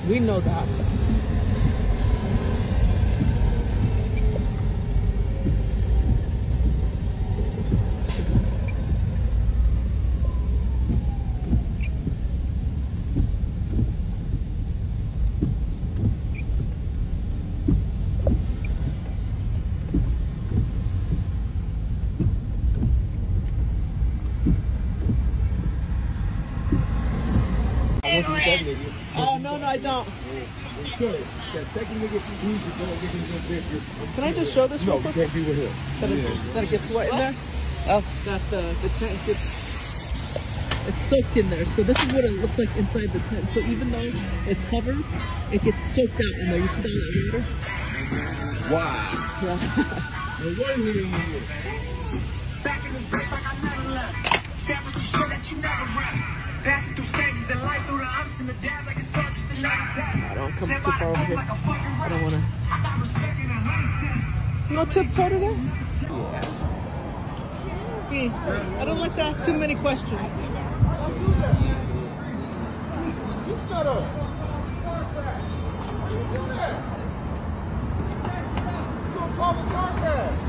We know that. Oh, no, I don't. Can I just show this real quick? That it gets wet in there? Oh, that the tent gets, it's soaked in there. So this is what it looks like inside the tent. So even though it's covered, it gets soaked out in there. You see all that water? Wow. Yeah. Back in this bitch like I never left. Step for some shit that you never rap. Passing through stages in life, through the ups and the downs like it's not just another test. I don't come too far over here. I don't want to. I got respect in 100 cents. No tiptoe today? Yeah. I don't like to ask too many questions. Shut up. You gonna call the sarcasm?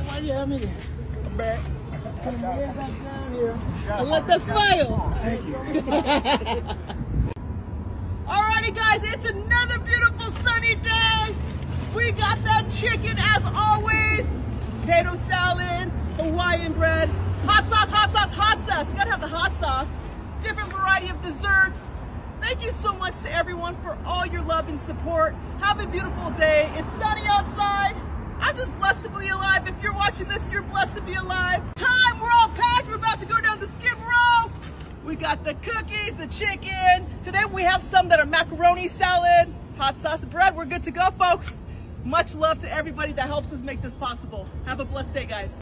Why do you have me there? I'm back. Come back down here. And let that smile. Thank you. Alrighty guys, it's another beautiful sunny day. We got that chicken as always. Potato salad, Hawaiian bread, hot sauce, hot sauce, hot sauce. You gotta have the hot sauce. Different variety of desserts. Thank you so much to everyone for all your love and support. Have a beautiful day. It's sunny outside. I'm just blessed to be alive. If you're watching this, you're blessed to be alive. Time, we're all packed. We're about to go down the Skid Row. We got the cookies, the chicken. Today we have some that are macaroni salad, hot sauce bread. We're good to go, folks. Much love to everybody that helps us make this possible. Have a blessed day, guys.